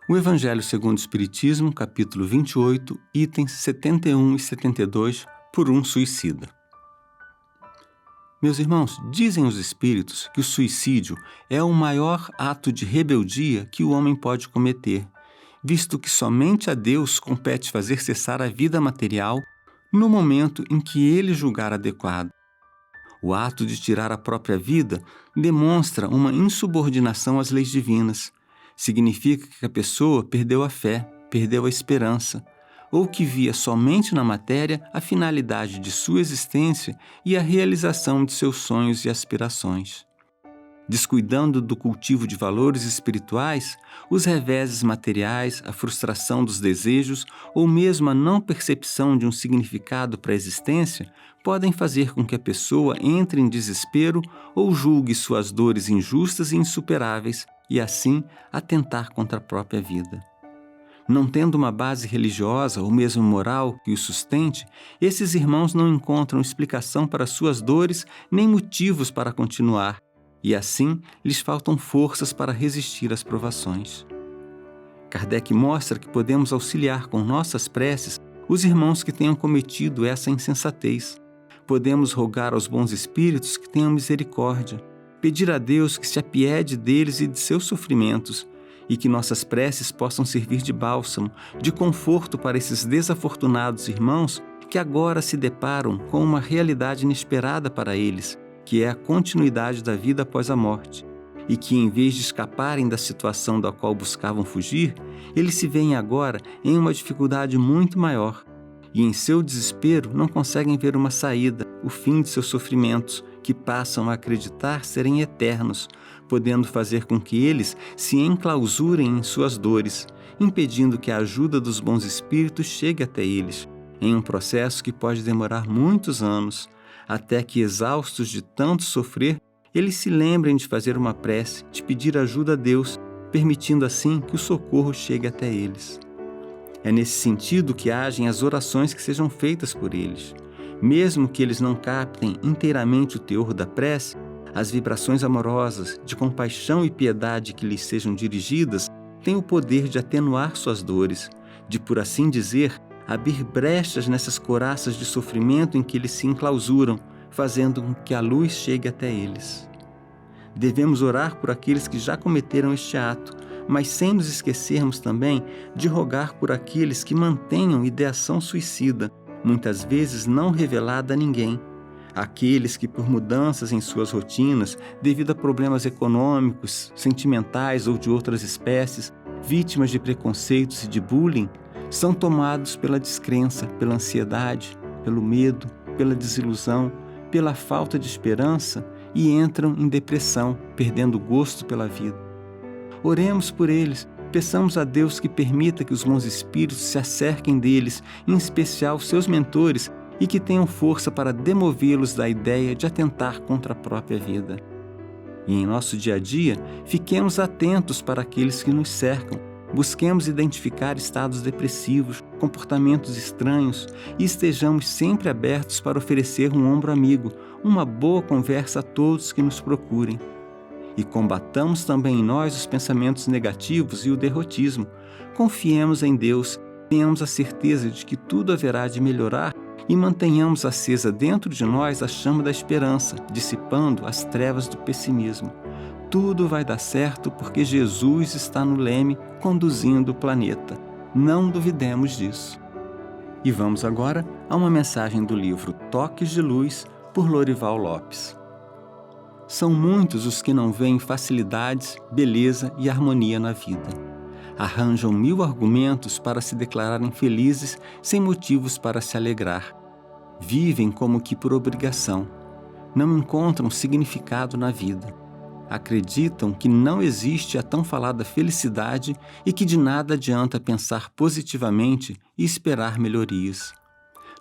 O Evangelho segundo o Espiritismo, capítulo 28, itens 71 e 72, por um suicida. Meus irmãos, dizem os espíritos que o suicídio é o maior ato de rebeldia que o homem pode cometer, visto que somente a Deus compete fazer cessar a vida material no momento em que ele julgar adequado. O ato de tirar a própria vida demonstra uma insubordinação às leis divinas. Significa que a pessoa perdeu a fé, perdeu a esperança, ou que via somente na matéria a finalidade de sua existência e a realização de seus sonhos e aspirações. Descuidando do cultivo de valores espirituais, os reveses materiais, a frustração dos desejos ou mesmo a não percepção de um significado para a existência podem fazer com que a pessoa entre em desespero ou julgue suas dores injustas e insuperáveis e, assim, atentar contra a própria vida. Não tendo uma base religiosa ou mesmo moral que o sustente, esses irmãos não encontram explicação para suas dores nem motivos para continuar, e assim lhes faltam forças para resistir às provações. Kardec mostra que podemos auxiliar com nossas preces os irmãos que tenham cometido essa insensatez. Podemos rogar aos bons espíritos que tenham misericórdia, pedir a Deus que se apiede deles e de seus sofrimentos, e que nossas preces possam servir de bálsamo, de conforto para esses desafortunados irmãos que agora se deparam com uma realidade inesperada para eles, que é a continuidade da vida após a morte, e que, em vez de escaparem da situação da qual buscavam fugir, eles se veem agora em uma dificuldade muito maior, e em seu desespero não conseguem ver uma saída, o fim de seus sofrimentos, que passam a acreditar serem eternos, podendo fazer com que eles se enclausurem em suas dores, impedindo que a ajuda dos bons espíritos chegue até eles, em um processo que pode demorar muitos anos, até que, exaustos de tanto sofrer, eles se lembrem de fazer uma prece, de pedir ajuda a Deus, permitindo assim que o socorro chegue até eles. É nesse sentido que agem as orações que sejam feitas por eles. Mesmo que eles não captem inteiramente o teor da prece, as vibrações amorosas, de compaixão e piedade que lhes sejam dirigidas têm o poder de atenuar suas dores, de, por assim dizer, abrir brechas nessas coraças de sofrimento em que eles se enclausuram, fazendo com que a luz chegue até eles. Devemos orar por aqueles que já cometeram este ato, mas sem nos esquecermos também de rogar por aqueles que mantenham ideação suicida, muitas vezes não revelada a ninguém. Aqueles que, por mudanças em suas rotinas, devido a problemas econômicos, sentimentais ou de outras espécies, vítimas de preconceitos e de bullying, são tomados pela descrença, pela ansiedade, pelo medo, pela desilusão, pela falta de esperança e entram em depressão, perdendo o gosto pela vida. Oremos por eles, peçamos a Deus que permita que os bons espíritos se acerquem deles, em especial seus mentores, e que tenham força para demovê-los da ideia de atentar contra a própria vida. E em nosso dia a dia, fiquemos atentos para aqueles que nos cercam, busquemos identificar estados depressivos, comportamentos estranhos e estejamos sempre abertos para oferecer um ombro amigo, uma boa conversa a todos que nos procurem. E combatamos também em nós os pensamentos negativos e o derrotismo. Confiemos em Deus, tenhamos a certeza de que tudo haverá de melhorar e mantenhamos acesa dentro de nós a chama da esperança, dissipando as trevas do pessimismo. Tudo vai dar certo porque Jesus está no leme conduzindo o planeta. Não duvidemos disso. E vamos agora a uma mensagem do livro Toques de Luz, por Lorival Lopes. São muitos os que não veem facilidades, beleza e harmonia na vida. Arranjam 1000 argumentos para se declararem felizes sem motivos para se alegrar. Vivem como que por obrigação. Não encontram significado na vida. Acreditam que não existe a tão falada felicidade e que de nada adianta pensar positivamente e esperar melhorias.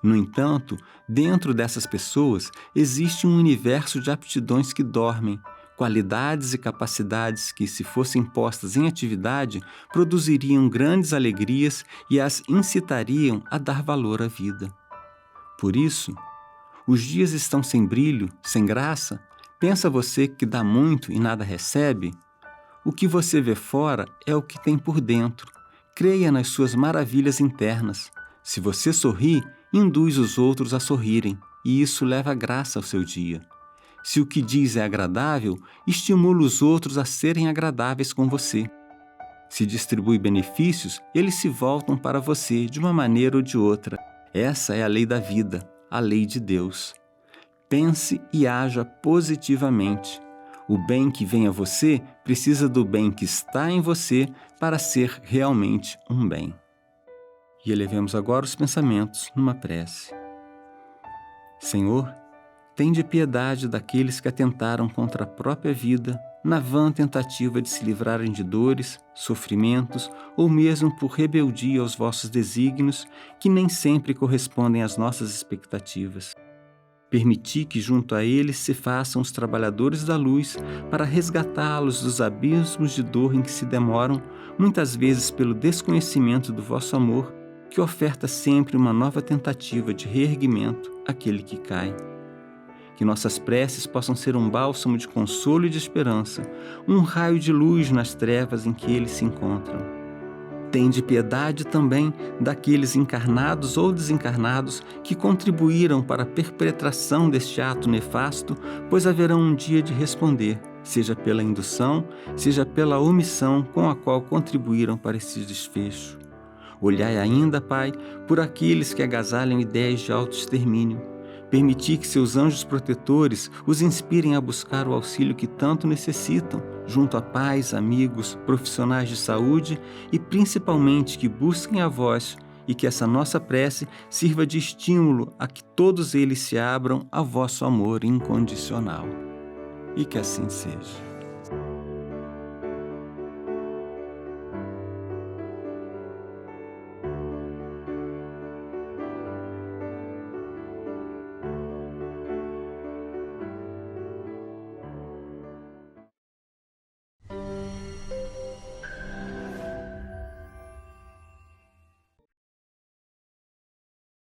No entanto, dentro dessas pessoas existe um universo de aptidões que dormem, qualidades e capacidades que, se fossem postas em atividade, produziriam grandes alegrias e as incitariam a dar valor à vida. Por isso, os dias estão sem brilho, sem graça? Pensa você que dá muito e nada recebe? O que você vê fora é o que tem por dentro. Creia nas suas maravilhas internas. Se você sorri, induz os outros a sorrirem, e isso leva graça ao seu dia. Se o que diz é agradável, estimula os outros a serem agradáveis com você. Se distribui benefícios, eles se voltam para você de uma maneira ou de outra. Essa é a lei da vida, a lei de Deus. Pense e haja positivamente. O bem que vem a você precisa do bem que está em você para ser realmente um bem. E elevemos agora os pensamentos numa prece. Senhor, tende piedade daqueles que atentaram contra a própria vida na vã tentativa de se livrarem de dores, sofrimentos ou mesmo por rebeldia aos vossos desígnios que nem sempre correspondem às nossas expectativas. Permiti que junto a eles se façam os trabalhadores da luz para resgatá-los dos abismos de dor em que se demoram, muitas vezes pelo desconhecimento do vosso amor, que oferta sempre uma nova tentativa de reerguimento àquele que cai. Que nossas preces possam ser um bálsamo de consolo e de esperança, um raio de luz nas trevas em que eles se encontram. Tende piedade também daqueles encarnados ou desencarnados que contribuíram para a perpetração deste ato nefasto, pois haverá um dia de responder, seja pela indução, seja pela omissão com a qual contribuíram para esse desfecho. Olhai ainda, Pai, por aqueles que agasalham ideias de autoextermínio. Permiti que seus anjos protetores os inspirem a buscar o auxílio que tanto necessitam, junto a pais, amigos, profissionais de saúde e principalmente que busquem a vós e que essa nossa prece sirva de estímulo a que todos eles se abram a vosso amor incondicional. E que assim seja.